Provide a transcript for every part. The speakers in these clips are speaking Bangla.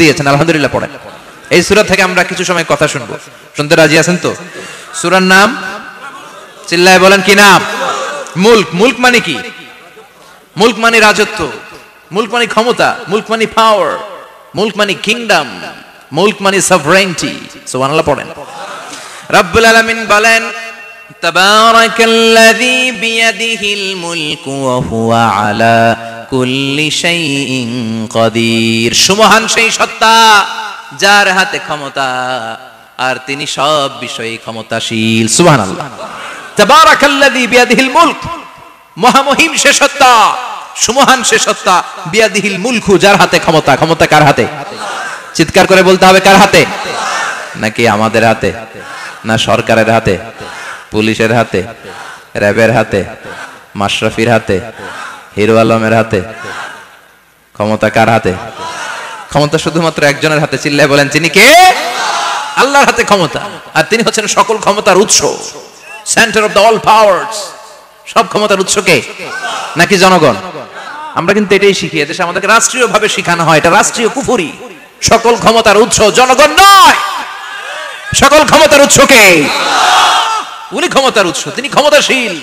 দিয়েছেন, আলহামদুলিল্লাহ পড়েন। এই সূরা থেকে আমরা কিছু সময় কথা শুনবো, শুনতে রাজি আছেন তো? সূরার নাম চিল্লায় বলেন কি নাম? মুলক। মুলক মানে কি? মুলক মানে রাজত্ব, মুলক মানে ক্ষমতা, মুলক মানে পাওয়ার, মুলক মানে কিংডম, মুলক মানে সভরেনিটি। সুবহানাল্লাহ পড়েন। রব্বুল আলামিন বলেন তাবারাকাল্লাযী বিয়াদিহিল মুলকু ওয়া হুয়া আলা কুল্লি শাইইন কাদির। সুমহান সেই সত্তা যার হাতে ক্ষমতা আর তিনি সব বিষয়ে ক্ষমতাশীল। সুবহানাল্লাহ। তাবারাকাল্লাযী বিয়াদিহিল মুলক, মহামহিম সে সত্তা, সুমহান সে সত্তা, বিয়াদিহিল মুলকু যার হাতে ক্ষমতা। ক্ষমতা কার হাতে? চিৎকার করে বলতে হবে কার হাতে? নাকি আমাদের হাতে, না সরকারের হাতে, পুলিশের হাতে, র্যাবের হাতে, মাশরাফির হাতে, হিরো আলমের হাতে? ক্ষমতা কার হাতে? ক্ষমতা শুধুমাত্র একজনের হাতে। চিল্লায় বলেন তিনি কে? আল্লাহর হাতে ক্ষমতা, আর তিনি হচ্ছেন সকল ক্ষমতার উৎস, centre of the all powers. সব ক্ষমতার উৎস কে? নাকি জনগণ? আমরা কিন্তু এটাই শিখি, এদেশে আমাদেরকে রাষ্ট্রীয়ভাবে শেখানো হয়, এটা রাষ্ট্রীয় কুফরি। সকল ক্ষমতার উৎস জনগণ নয়, সকল ক্ষমতার উৎস কে? উনি ক্ষমতার উৎস, তিনি ক্ষমতাশীল,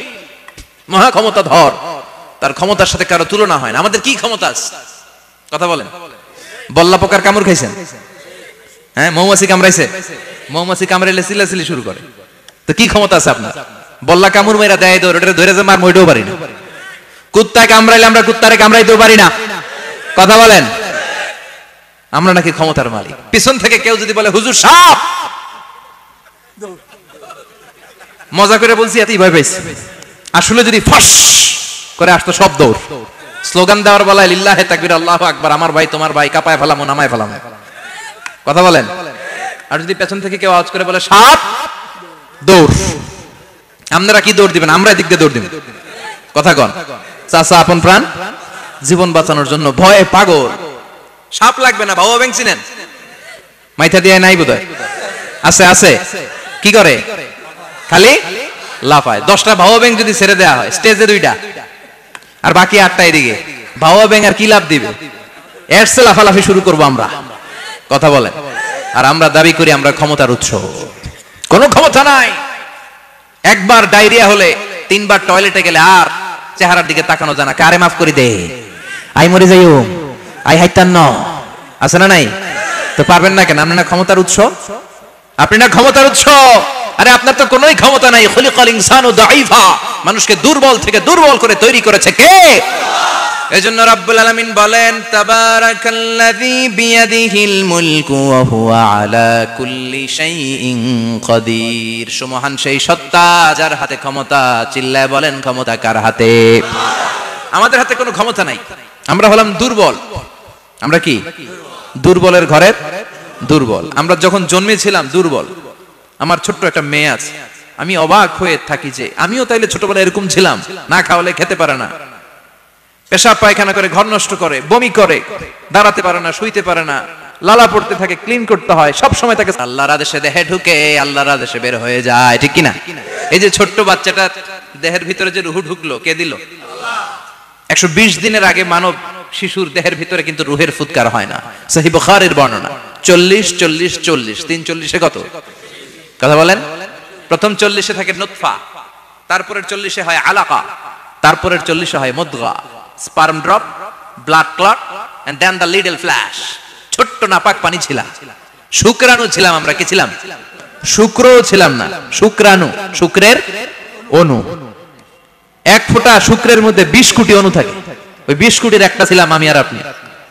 মহা ক্ষমতাধর, তার ক্ষমতার সাথে কারো তুলনা হয় না। আমাদের কি ক্ষমতা আছে? কথা বলেন। বল্লা পোকার কামড় খাইছেন? হ্যাঁ, মৌমাছি কামড়াইছে, মৌমাছি কামড়াইলে চিল্লাচিল্লি শুরু করে, তো কি ক্ষমতা আছে আপনার? বল্লা কামড় মেরা দেয় দৌড়, ওটা ধরে যে মার মইটাও পারি না। কুত্তায় কামড়াইলে আমরা কুত্তারে কামড়াইতেও পারি না। কথা বলেন। আমরা নাকি ক্ষমতার মালিক। পিছন থেকে কেউ যদি বলে হুজুর সাপ, মজা করে বলছি, এতই ভয় পাইছি। আসলে যদি ফস করে আসতো সব দৌড়। স্লোগান দেওয়ার বেলায় লিল্লাহে তাকবীর, আল্লাহু আকবার, আমার ভাই তোমার ভাই, কাপায় ফেলামো নামায় ফেলামো। কথা বলেন। আর যদি পেছন থেকে কেউ আওয়াজ করে বলে সাপ, দৌড়। আপনারা কি দৌড় দিবেন? আমরা এদিক দিয়ে দৌড় দিব। কথা কন। চাচা আপন প্রাণ জীবন বাঁচানোর জন্য ভয়ে পাগল। সাপ লাগবে না, ভাও ব্যাং চিনেন? মাইথা দিয়ে নাই বোধহয়, আছে আছে। কি করে? খালি লাফায়। 10টা ভাও ব্যাং যদি ছেড়ে দেওয়া হয় স্টেজে 2টা, আর বাকি 8টা এদিকে, ভাও ব্যাং আর কি লাভ দিবে? এর চেয়ে লাফালাফি শুরু করবো আমরা। কথা বলেন। আর আমরা দাবি করি আমরা ক্ষমতার উৎস। কোনো ক্ষমতা নাই। একবার ডায়রিয়া হলে 3বার টয়লেটে গেলে আর চেহারার দিকে তাকানো যায় না। কারে মাফ করে দে, আই মরে যাইও, আই হাইতান ন, আছে না নাই? তো পারবেন না কেন? আপনি না ক্ষমতার উৎস, আপনি না ক্ষমতার উৎস। আরে আপনার তো কোনোই ক্ষমতা নাই। খুলিকাল ইনসানু দাঈফা, মানুষকে দুর্বল থেকে দুর্বল করে তৈরি করেছে কে? এজন্য রব্বুল আলামিন বলেন তাবারাকাল্লাযী বিয়াদিহিল মুলকু ওয়া হুয়া আলা কুল্লি শাইইন কাদির। সুমহান সেই সত্তা যার হাতে ক্ষমতা। চিল্লায় বলেন ক্ষমতা কার হাতে? আমাদের হাতে কোনো ক্ষমতা নাই। আমরা হলাম দুর্বল। আমরা কি? দুর্বলের ঘরের দুর্বল। আমরা যখন জন্মেছিলাম দুর্বল। আমার ছোট্ট একটা মেয়ে আছে, আমি অবাক হয়ে থাকি যে আমিও তাইলে ছোটবেলায় এরকম ছিলাম, না খাওয়ালে খেতে পারে না, পেশাব পায়খানা করে, ঘর নষ্ট করে, বমি করে, দাঁড়াতে পারে না, শুইতে পারে না, লালা পড়তে থাকে, ক্লিন করতে হয়, সব সময় তাকে আল্লাহর আদেশে দেহে ঢুকে, আল্লাহর আদেশে বের হয়ে যায়, ঠিক কিনা? এই যে ছোট্ট বাচ্চাটা দেহের ভিতরে যে রুহ ঢুকলো, কে দিল? 120 দিনের আগে মানব শিশুর দেহের ভিতরে কিন্তু রুহের ফুৎকার হয় না। সহিহ বুখারীর বর্ণনা। 40 40 40 340 কত? কথা বলেন। প্রথম 40 থাকে নুতফা, তারপরের 40 হয় আলাকা, তারপরের 40 হয় মুদগা, sperm drop, blood clot, and then the little flesh. ছোট্ট নাপাক পানি ছিলাম, শুক্রাণু ছিলাম আমরা। কি ছিলাম? শুক্রও ছিলাম না, শুক্রাণু, শুক্রের অণু। 1 ফোঁটা শুক্রের মধ্যে 20 কোটি অণু থাকে। ওই 20 কোটির একটা ছিলাম আমি আর আপনি।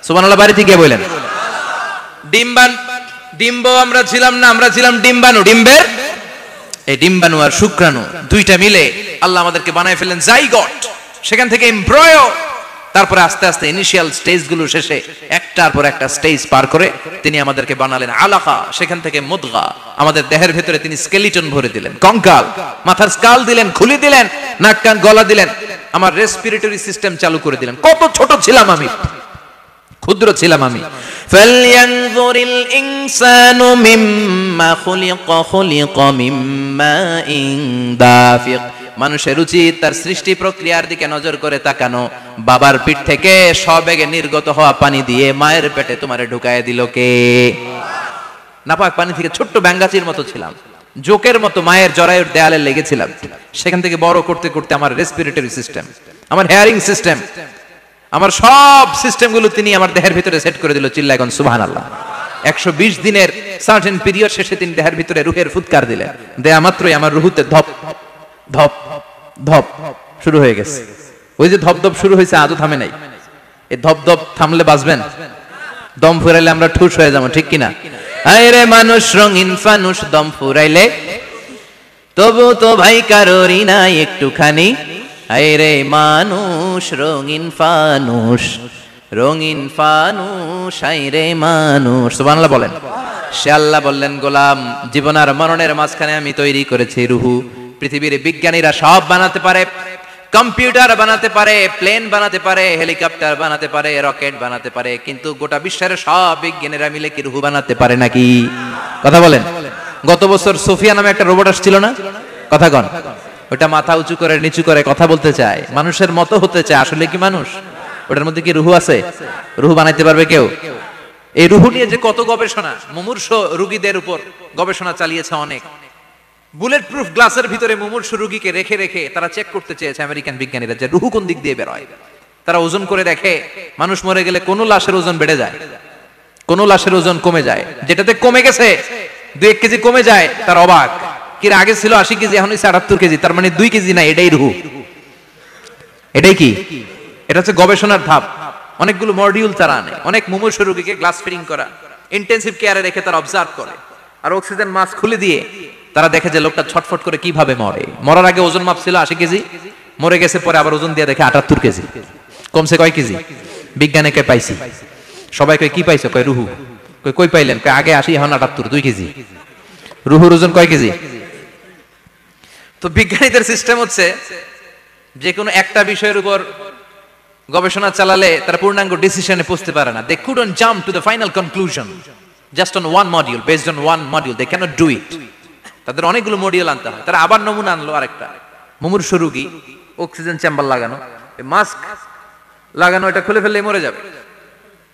সুবহানাল্লাহ। বাড়ি থেকে বলেন। ডিম্ব আমরা ছিলাম না, আমরা ছিলাম ডিম্বাণু। ডিম্বের এই ডিম্বাণু আর শুক্রাণু দুইটা মিলে আল্লাহ আমাদেরকে বানায় ফেলেন জাইগট। সেখান থেকে এমব্রয়ো, তারপরে আস্তে আস্তে ইনিশিয়াল স্টেজগুলো শেষে একটার পর একটা স্টেজ পার করে তিনি আমাদেরকে বানালেন আলাকা। সেখান থেকে মুদগা, আমাদের দেহের ভেতরে তিনি স্কেলিটন ভরে দিলেন, কঙ্কাল, মাথার স্কাল দিলেন, খুলি দিলেন, নাক কান গলা দিলেন, আমার রেসপিরেটরি সিস্টেম চালু করে দিলেন। কত ছোট ছিলাম আমি, ক্ষুদ্র ছিলাম আমি। ফালয়ানজুরিল ইনসানু মিম্মা খুলিকা, খুলিকা মিম্মা ইন দাফিক মানুষের উচিত তার সৃষ্টি প্রক্রিয়ার দিকে নজর করে তাকানো। বাবার পিঠ থেকে সবেগে নির্গত হওয়া পানি দিয়ে মায়ের পেটে তোমারে ঢুকায় দিল কে? নাপাক পানি থেকে ছোট্ট ব্যাঙ্গাচির মতো ছিলাম, জোকের মতো মায়ের জরায়ুর দেয়ালে লেগেছিলাম। সেখান থেকে বড় করতে করতে আমার রেসপিরেটরি সিস্টেম, আমার হেয়ারিং সিস্টেম, আমার সব সিস্টেমগুলো তিনি আমার দেহের ভিতরে সেট করে দিল। চিল্লা এখন সুবহানাল্লাহ। 120 দিনের সার্টেন পিরিয়ড শেষে তিনি দেহের ভিতরে রুহের ফুৎকার দিলেন। দেয়া মাত্রই আমার রুহুতে ধপ ধপ ধপ শুরু হয়ে গেছে। ওই যে ধপ ধপ শুরু হয়েছে আজও থামে নাই। এই ধপ ধপ থামলে বাঁচবেন? দম ফুরাইলে আমরা ঠুস হয়ে যাবো, ঠিক কিনা? আরে মানুষ রঙিন ফানুষ, দম ফুরাইলে তবু তো ভাই কারোরই নাই একটুখানি। আরে মানুষ রঙিন ফানুষ, রঙিন ফানুষ, আরে মানুষ। সুবহানাল্লাহ বলেন। সে আল্লাহ বললেন, গোলাম জীবন আর মরণের মাঝখানে আমি তৈরি করেছি রুহু। পৃথিবীর বিজ্ঞানীরা সব বানাতে পারে, কম্পিউটার বানাতে পারে, প্লেন বানাতে পারে, হেলিকপ্টার বানাতে পারে, রকেট বানাতে পারে, কিন্তু গোটা বিশ্বের সব বিজ্ঞানীরা মিলে কি রুহু বানাতে পারে নাকি? কথা বলেন। গত বছর সোফিয়া নামে একটা রোবট আসছিল না? কথা কন। ওটা মাথা উঁচু করে নিচু করে কথা বলতে চায়, মানুষের মতো হতে চায়। আসলে কি মানুষ? ওটার মধ্যে কি রুহু আছে? রুহু বানাইতে পারবে কেউ? এই রুহু নিয়ে যে কত গবেষণা, মুমূর্ষ রোগীদের উপর গবেষণা চালিয়েছে অনেক। বুলেট প্রুফ গ্লাসের ভিতরে মুমূর্ষ রোগীকে রেখে রেখে তারা চেক করতে চেয়েছে আমেরিকান বিজ্ঞানীরা যে রুহু কোন দিক দিয়ে বের হয়। তারা ওজন করে দেখে মানুষ মরে গেলে কোন লাশের ওজন বেড়ে যায়, কোন লাশের ওজন কমে যায়। যেটাতে কমে গেছে 2-1 কেজি কমে যায়, তার অবাক। কি আগে ছিল 80 কেজি, এখন হচ্ছে 78 কেজি, তার মানে 2 কেজি না, এটাই রুহু। এটাই কি? এটা হচ্ছে গবেষণার ধাপ। অনেকগুলো মডিউল তারা আনে, অনেক মুমূর্ষ রোগীকে গ্লাস ফিটিং করা, ইন্টেনসিভ কেয়ারে রেখে তারা অবজার্ভ করে, আর অক্সিজেন মাস্ক খুলে দিয়ে তারা দেখে যে লোকটা ছটফট করে কিভাবে মরে। মরার আগে ওজন মাপ ছিল 80 কেজি, মরে গেছে পরে আবার ওজন দিয়ে দেখে 78 কেজি। কমছে কয় কেজি? বিজ্ঞানে কয় পাইছি। সবাই কয় কি পাইছো? কয় রুহু। কই পাইলেন? কয় আগে 80 এখন 78, 2 কেজি। রুহুর ওজন কয় কেজি? তো বিজ্ঞানীদের সিস্টেম হচ্ছে যে কোনো একটা বিষয়ের উপর গবেষণা চালালে তারা পূর্ণাঙ্গ ডিসিশনে পৌঁছতে পারে না। They couldn't jump to the final conclusion just on one module, based on one module they cannot do it. তাদের অনেকগুলো মডিউল আনতে হয়। তারা আবার নমুনা আনলো আরেকটা মুমূর্ষ রোগী, অক্সিজেন চেম্বার লাগানো, মাস্ক লাগানো, এটা খুলে ফেললে মরে যাবে।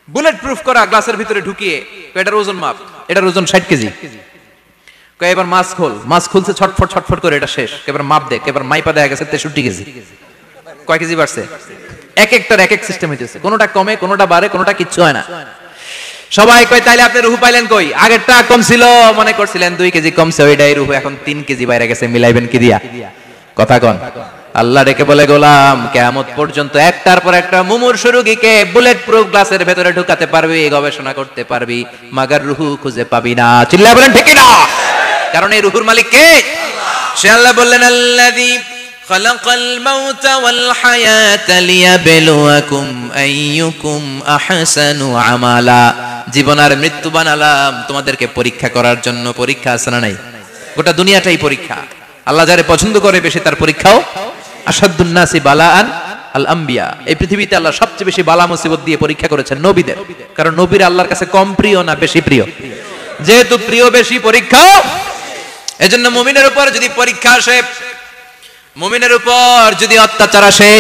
বুলেট প্রুফ করা গ্লাসের ভিতরে ঢুকিয়ে এটার ওজন মাপ, এটার ওজন 60 কেজি। কয় এবার মাস্ক খোল, মাস্ক খুলছে ছটফট ছটফট করে, এটা শেষ। এবার মাপ দেখ, এবার মাইপা দেখা গেছে 63 কেজি। কয় কেজি বাড়ছে? এক একটার এক এক সিস্টেম হইতেছে, কোনোটা কমে, কোনোটা বাড়ে, কোনোটা কিচ্ছু হয় না। সবাই কয় তাইলে আপনি রুহু পাইলেন কই? আগেরটা কম ছিল, মনে করছিলেন 2 কেজি কমছে, ওইটাই রুহু, এখন 3 কেজি বাইরে গেছে, মিলাইবেন কি দিয়া? কথা কন। আল্লাহ ডেকে বলে, গোলাম কিয়ামত পর্যন্ত একটার পর একটা মুমূর্ষ রোগীকে বুলেট প্রুফ গ্লাসের ভেতরে ঢুকাতে পারবি, গবেষণা করতে পারবি, মাগার রুহু খুঁজে পাবি না। চিল্লায় বলেন ঠিক না? কারণ এই রুহুর মালিক কে? সে আল্লাহ বললেন, আল্লাযী খালাকাল মাউতা ওয়াল হায়াতা লিয়াবলুয়াকুম আইয়ুকুম আহসানু আমালা। জীবন আর মৃত্যু বানালাম তোমাদেরকে পরীক্ষা করার জন্য। পরীক্ষা আছে না নাই? গোটা দুনিয়াটাই পরীক্ষা। আল্লাহ যারে পছন্দ করে বেশি তার পরীক্ষাও। আশাদ্দুন নাসি বালাআন আল আম্বিয়া। এই পৃথিবীতে আল্লাহ সবচেয়ে বেশি বালা মুসিবত দিয়ে পরীক্ষা করেছেন নবীদের। কারণ নবীরা আল্লাহর কাছে কম প্রিয় না বেশি প্রিয়? যেহেতু প্রিয় বেশি, পরীক্ষা। এজন্য মুমিনের উপর যদি পরীক্ষা আসে, মুমিনের উপর যদি অত্যাচার আসে,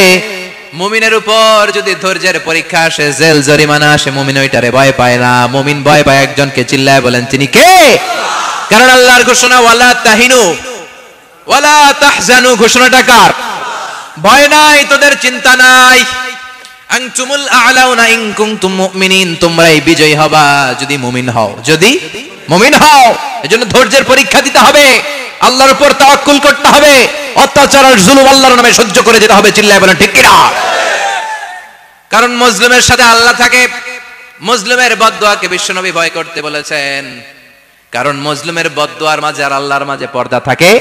মুমিনের উপর যদি ধৈর্যের পরীক্ষা আসে, জেল জরিমানা আসে, মুমিন ওইটারে ভয় পায় না। মুমিন ভয় পায় একজনকে। চিল্লায় বলেন তিনি কে? কারণ আল্লাহর ঘোষণা, ওয়ালা তাহিনু ওয়ালা তাহজানু। ঘোষণাটা কার? ভয় নাই, তোদের চিন্তা নাই। আনতুমুল আ'লাউনা ইন কুনতুম মুমিনিন। তোমরাই বিজয়ী হবা যদি মুমিন হও, যদি মুমিন হও। এজন্য ধৈর্যের পরীক্ষা দিতে হবে, আল্লাহর উপর তাওয়াক্কুল করতে হবে, অত্যাচার আর জুলুম আল্লাহর নামে সহ্য করে যেতে হবে। চিল্লায় বলেন ঠিক কিনা? কারণ মুসলিমের সাথে আল্লাহ থাকে। মুসলিমের বদদুয়াকে বিশ্বনবী ভয় করতে বলেছেন, কারণ মুসলিমের বদদুয়ার মাঝে আর আল্লাহর মাঝে পর্দা থাকে।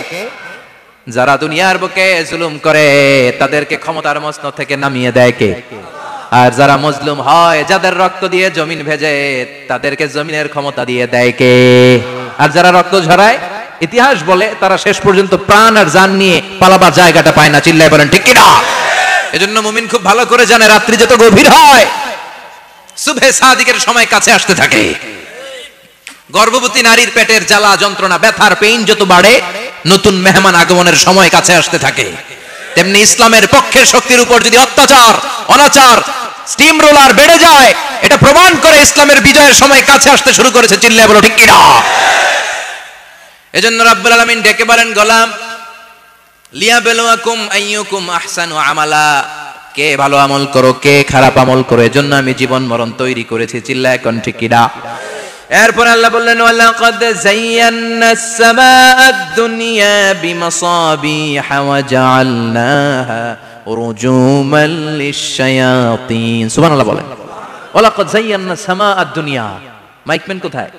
যারা দুনিয়ার বুকে জুলুম করে তাদেরকে ক্ষমতার মসনদ থেকে নামিয়ে দেয় কে? আর যারা মজলুম হয়, যাদের রক্ত দিয়ে জমিন ভেজে, তাদেরকে জমিনের ক্ষমতা দিয়ে দেয় কে? আর যারা রক্ত ঝরায়, ইতিহাস বলে তারা শেষ পর্যন্ত প্রাণ আর জান নিয়ে পালাবার জায়গাটা পায় না। চিল্লায় বলেন ঠিক কিনা? এজন্য মুমিন খুব ভালো করে জানে, রাত্রি যত গভীর হয়, সুবহে সাদিকের সময় কাছে আসতে থাকে। গর্ভবতী নারীর পেটের জ্বালা যন্ত্রণা, ব্যথার পেইন যত বাড়ে, নতুন মেহমান আগমনের সময় কাছে আসতে থাকে। তেমনি ইসলামের পক্ষের শক্তির উপর যদি অত্যাচার, অনাচার, স্টিম রোলার বেড়ে যায়, এটা প্রমাণ করে ইসলামের বিজয়ের সময় কাছে আসতে শুরু করেছে। চিল্লায় বলো ঠিক কিনা? এজন্য রাব্বুল আলামিন ডেকে বলেন, গোলাম লিয়াবলুয়াকুম আইয়ুকুম আহসানু আমালা, কে ভালো আমল করো, কে খারাপ আমল করো, এজন্য আমি জীবন মরণ তৈরি করেছি। চিল্লায় এখন ঠিক কিনা? এরপর আল্লাহ বললেন, ওয়ালাকাদ যায়্যানাস সামাআদ দুনিয়া বিমাসাবিহা ওয়া জাআলনাহা রুজুমান লিশ-শায়াতিন। সুবহানাল্লাহ বলেন। ওয়ালাকাদ যায়্যানাস সামাআদ দুনিয়া। মাইকম্যান কোথায়?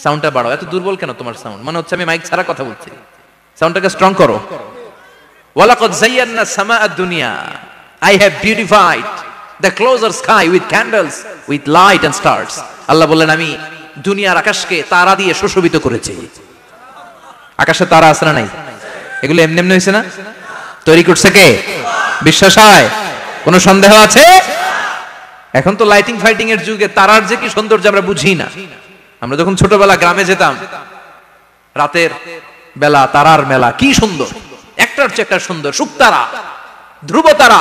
সাউন্ডটা বাড়াও। এত দুর্বল কেন তোমার সাউন্ড? মনে হচ্ছে আমি মাইক ছাড়া কথা বলছি। সাউন্ডটাকে স্ট্রং করো। ওয়ালাকাদ যায়্যানাস সামাআদ দুনিয়া, I have beautified the closer sky with candles, with light and stars. আল্লাহ বললেন, আমি দুনিয়ার আকাশকে তারা দিয়ে সুশোভিত করেছি। আকাশে তারা আছে না নাই? এগুলো এমনি এমনি হয়েছে না? তৈরি করছে কে? বিশ্বাস হয়? কোনো সন্দেহ আছে? এখন তো লাইটিং ফাইটিং এর যুগে তারার যে কি সৌন্দর্য আমরা বুঝি না। আমরা যখন ছোটবেলা গ্রামে যেতাম, রাতের বেলা তারার মেলা, কি সুন্দর, একটার চেয়ে একটা সুন্দর। শুকতারা, ধ্রুব তারা,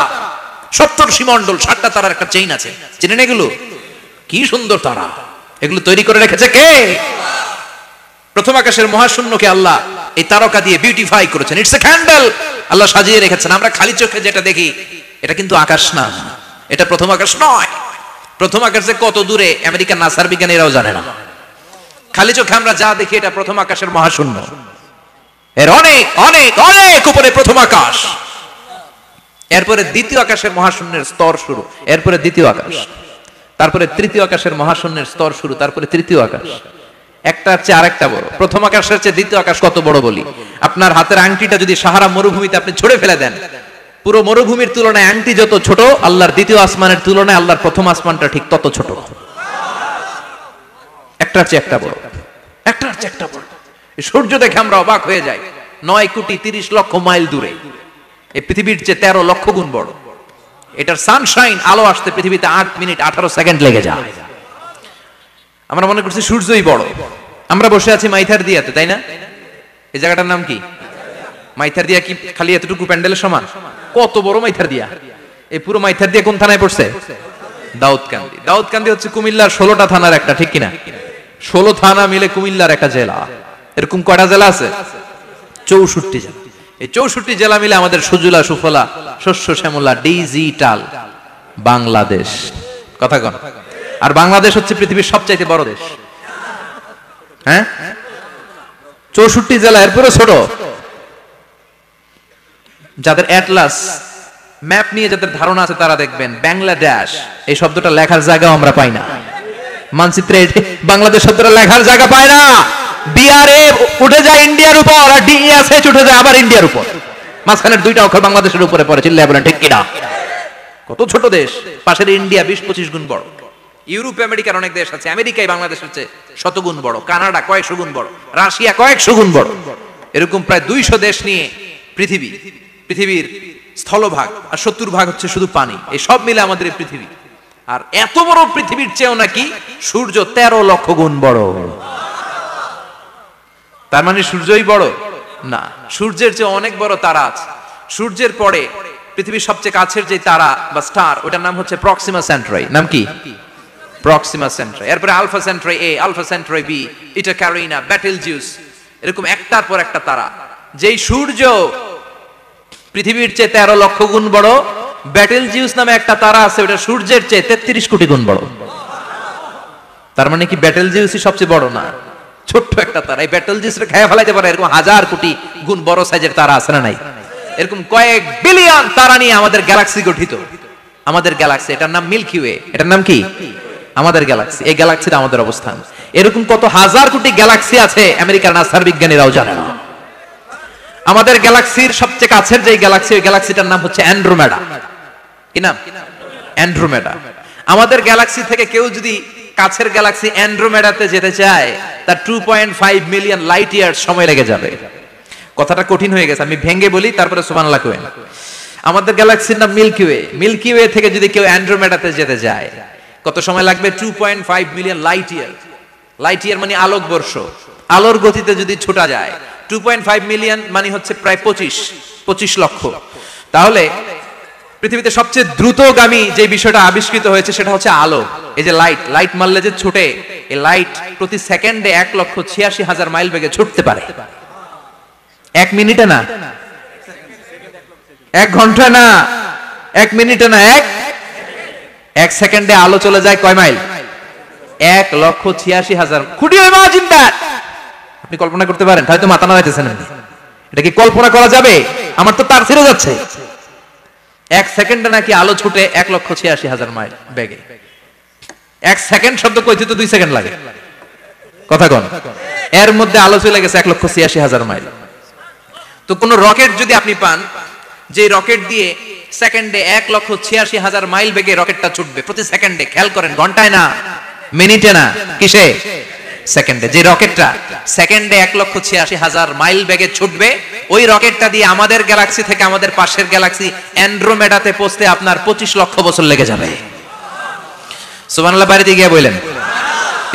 সপ্তর্ষিমণ্ডল, 7টা তারার একটা চেইন আছে, চেনেন এগুলো? কি সুন্দর তারা! এগুলো তৈরি করে রেখেছে কে? প্রথম আকাশের মহাশূন্যকে আল্লাহ এই তারকা দিয়ে বিউটিফাই করেছেন। ইটস এ ক্যান্ডেল, আল্লাহ সাজিয়ে রেখেছেন। আমরা খালি চোখে যেটা দেখি এটা কিন্তু আকাশ না, এটা প্রথম আকাশ নয়। প্রথম আকাশ যে কত দূরে আমেরিকার নাসার বিজ্ঞানীরাও জানে না। খালি চোখে আমরা যা দেখি এটা প্রথম আকাশের মহাশূন্য, এর অনেক অনেক অনেক উপরে প্রথম আকাশ। এরপরে দ্বিতীয় আকাশের মহাশূন্যের স্তর শুরু, এরপরে দ্বিতীয় আকাশ, তারপরে তৃতীয় আকাশের মহাশূন্যের স্তর শুরু, তারপরে তৃতীয় আকাশ। একটার চেয়ে আরেকটা বড়। প্রথম আকাশের চেয়ে দ্বিতীয় আকাশ কত বড় বলি? আপনার হাতের আংটিটা যদি সাহারা মরুভূমিতে আপনি ছুঁড়ে ফেলে দেন, পুরো মরুভূমির তুলনায় আংটি যত ছোট, আল্লাহর দ্বিতীয় আসমানের তুলনায় আল্লাহর প্রথম আসমানটা ঠিক তত ছোট। একটার চেয়ে একটা বড়, একটার চেয়ে একটা বড়। সূর্য দেখে আমরা অবাক হয়ে যাই। 9,30,00,000 মাইল দূরে, এই পৃথিবীর চেয়ে 13 লক্ষ গুণ বড়। এটার সানশাইন, আলো আসতে পৃথিবীতে 8 মিনিট 18 সেকেন্ড লেগে যায়। আমরা মনে করছি সূর্যই বড়। আমরা বসে আছি মাইথার দিয়াতে, তাই না? এই জায়গাটার নাম কি? মাইথার দিয়া। কি খালি এতটুকু প্যান্ডেলের সমান? কত বড় মাইথার দিয়া! এই পুরো মাইথার দিয়া কোন থানায় পড়ছে? দাউদকান্দি। দাউদকান্দি হচ্ছে কুমিল্লার 16টা থানার একটা, ঠিক কিনা? 16 থানা মিলে কুমিল্লার একটা জেলা। এরকম কয়টা জেলা আছে? 64 জেলা। এই 64 জেলা মিলে আমাদের সুজলা সুফলা শস্য শ্যামলা ডিজিটাল বাংলাদেশ। কথা কন। আর বাংলাদেশ হচ্ছে পৃথিবীর সবচাইতে বড় দেশ। হ্যাঁ, 64 জেলা, এরপরে ছোট। যাদের অ্যাটলাস ম্যাপ নিয়ে যাদের ধারণা আছে তারা দেখবেন বাংলাদেশ এই শব্দটা লেখার জায়গাও আমরা পাই না। মানচিত্রে বাংলাদেশ শব্দটা লেখার জায়গা পায় না। বিআরএ উঠে যায় ইন্ডিয়ার উপর, আর ডিএসএইচ উঠে যায় আবার ইন্ডিয়ার উপর। মাঝখানের 2টা অক্ষর বাংলাদেশের উপরে পড়ে। চিল্লায় বলেন ঠিক কিনা? কত ছোট দেশ! পাশের ইন্ডিয়া 20-25 গুণ বড়। ইউরোপ আমেরিকার অনেক দেশ আছে, আমেরিকায় বাংলাদেশের চেয়ে শতগুণ বড়। কানাডা কয়েকশো গুণ বড়, রাশিয়া কয়েকশো গুণ বড়। এরকম প্রায় 200 দেশ নিয়ে পৃথিবীর স্থলভাগ, আর 70% হচ্ছে শুধু পানি। এই সব মিলে আমাদের এই পৃথিবী। আর এত বড় পৃথিবীর চেয়েও নাকি সূর্য 13 লক্ষ গুণ বড়। তার মানে সূর্যই বড় না, সূর্যের চেয়ে অনেক বড় তারা আছে। সূর্যের পরে পৃথিবীর সবচেয়ে কাছের যে তারা বা স্টার, ওটার নাম হচ্ছে প্রক্সিমা সেন্ট্রাই। নাম কি? প্রক্সিমা সেন্ট্রাই। এরপরে আলফা সেন্ট্রাই এ, আলফা সেন্ট্রাই বি, ইটা ক্যারিনা, বেটেলজিউস, এরকম একটার পর একটা তারা। যেই সূর্য পৃথিবীর চেয়ে 13 লক্ষ গুণ বড়, বেটেলজিউস নামে একটা তারা আছে, ওটা সূর্যের চেয়ে 33 কোটি গুণ বড়। তার মানে কি বেটেলজিউসই সবচেয়ে বড় না? ছোট্ট একটা তারা। এই বেটেলজিউসকে খেয়ে ফেলাইতে পারে এরকম 1000 কোটি গুণ বড় সাইজের তারা আছে না নাই? এরকম কয়েক বিলিয়ন তারা নিয়ে আমাদের গ্যালাক্সি গঠিত। আমাদের গ্যালাক্সি, এটার নাম মিল্কি ওয়ে। এটার নাম কি? আমাদের গ্যালাক্সি। এই গ্যালাক্সিতে আমাদের অবস্থান। এরকম কত হাজার কোটি গ্যালাক্সি আছে আমেরিকার নাসার বিজ্ঞানীরাও জানে না। আমাদের গ্যালাক্সির সবচেয়ে কাছের যে গ্যালাক্সি, ওই গ্যালাক্সিটার নাম হচ্ছে অ্যান্ড্রোমেডা। কি নাম? অ্যান্ড্রোমেডা। আমাদের গ্যালাক্সি থেকে কেউ যদি কাছের গ্যালাক্সি অ্যান্ড্রোমেডাতে যেতে চায়, তার 2.5 মিলিয়ন লাইট ইয়ার্স সময় লেগে যাবে। কথাটা কঠিন হয়ে গেছে, আমি ভেঙে বলি, তারপরে সুবহানাল্লাহ কই। আমাদের গ্যালাক্সির নাম মিল্কি ওয়ে। মিল্কি ওয়ে থেকে যদি কেউ অ্যান্ড্রোমেডাতে যেতে যায়, কত সময় লাগবে? 2.5 million light year. Light year মানে আলোকবর্ষ। আলোর গতিতে যদি ছোটা যায়, 2.5 মিলিয়ন মানে হচ্ছে প্রায় 25 লক্ষ। তাহলে পৃথিবীতে সবচেয়ে দ্রুতগামী যে বিষয়টা আবিষ্কৃত হয়েছে সেটা হচ্ছে আলো। এই যে লাইট মারলে যে ছুটে, এই লাইট প্রতি সেকেন্ডে 1,86,000 মাইল বেগে ছুটতে পারে। 1 মিনিটে না, 1 ঘন্টা না, 1 মিনিটে না, 1 সেকেন্ডে আলো চলে যায় কয় mile? 1,86,000। Could you imagine that? আপনি কল্পনা করতে পারেন? হয়তো মাথা নাড়াইতেছেন। এটা কি কল্পনা করা যাবে? আমার তো তার ছেড়ে যাচ্ছে। 1 সেকেন্ডে নাকি আলো ছুটে 1,86,000 মাইল বেগে। 1 সেকেন্ড শব্দ কইতে তো 2 সেকেন্ড লাগে, কথা কোন? এর মধ্যে আলো চলে গেছে 1,86,000 মাইল। তো কোন রকেট যদি আপনি পান, যে রকেট দিয়ে সেকেন্ডে 1,86,000 মাইল বেগে রকেটটা ছুটবে প্রতি সেকেন্ডে, খেয়াল করেন, ঘন্টায় না, মিনিটে না, কিসে? সেকেন্ডে। যে রকেটটা সেকেন্ডে 1,86,000 মাইল বেগে ছুটবে, ওই রকেটটা দিয়ে আমাদের গ্যালাক্সি থেকে আমাদের পাশের গ্যালাক্সি অ্যান্ড্রোমেডাতে পৌঁছতে আপনার 25 লক্ষ বছর লেগে যাবে। সুবহানাল্লাহ, বাড়িতে গিয়ে বললেন।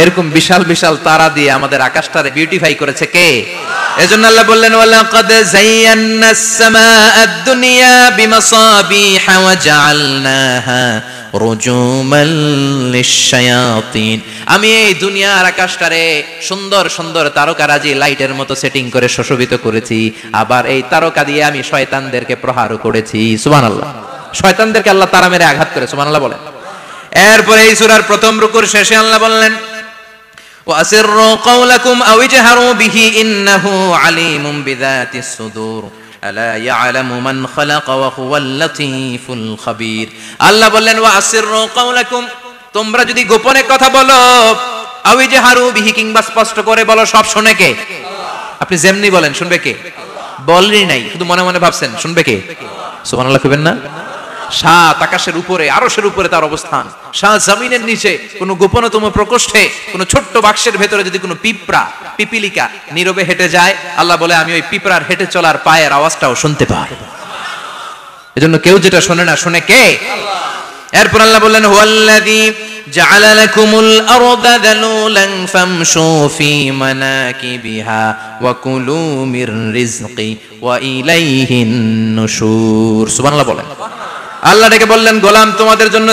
এরকম বিশাল বিশাল তারা দিয়ে আমাদের আকাশটারে বিউটিফাই করেছে কে? এজন্য আল্লাহ বললেন, ওয়ালাকাদ যায়্যানাস সামাআদ দুনিয়া বিমাসাবিহা ওয়া জাআলনাহা রুজুমান লিশ-শায়াতিন। আমি এই দুনিয়ার আকাশটারে সুন্দর সুন্দর তারকারাজি লাইটের মতো সেটিং করে সুশোভিত করেছি, আবার এই তারকা দিয়ে আমি শয়তানদেরকে প্রহারও করেছি। সুবহানাল্লাহ। শয়তানদেরকে আল্লাহ তারা মেরে আঘাত করে। সুবহানাল্লাহ বলেন। এরপরে এই সূরার প্রথম রুকুর শেষে আল্লাহ বললেন, وَأَسِرُّوا قَوْلَكُمْ أَوْ اجْهَرُوا بِهِ إِنَّهُ عَلِيمٌ بِذَاتِ الصُّدُورِ أَلَا يَعْلَمُ مَنْ خَلَقَ وَهُوَ اللَّطِيفُ الْخَبِيرُ। আল্লাহ বললেন, وَأَسِرُّوا قَوْلَكُمْ, তোমরা যদি গোপনে কথা বলো, أَوْ اجْهَرُوا بِهِ, কিংবা স্পষ্ট করে বলো, সব শুনে কে? আপনি যেমনি বলেন শুনবে কে? বলেনই নাই, শুধু মনে মনে ভাবছেন, শুনবে কে? সুবহানাল্লাহ কইবেন না? সাত আকাশের উপরে, আরশের উপরে তার অবস্থান, সাত জমিনের নিচে কোন গোপনতম প্রকোষ্ঠে, কোন ছোট্ট বাক্সের ভেতরে যদি কোনো পিঁপড়া, পিপিলিকা নীরবে হেঁটে যায়, আল্লাহ বলে আমি ওই পিঁপড়ার হেঁটে চলার পায়ের আওয়াজটাও শুনতে পাই। এজন্য কেউ যেটা শোনে না, শুনে কে? এরপর আল্লাহ বললেন, হুয়াল্লাযী জাআলা লাকুমুল আরদা যালুলান ফামশু ফি মানাকিবিহা ওয়া কুলু মির রিজকি ওয়া ইলাইহিন নুশুর। সুবহানাল্লাহ বলেন। আল্লাহ ডেকে বললেন, গোলাম, তোমাদের জন্য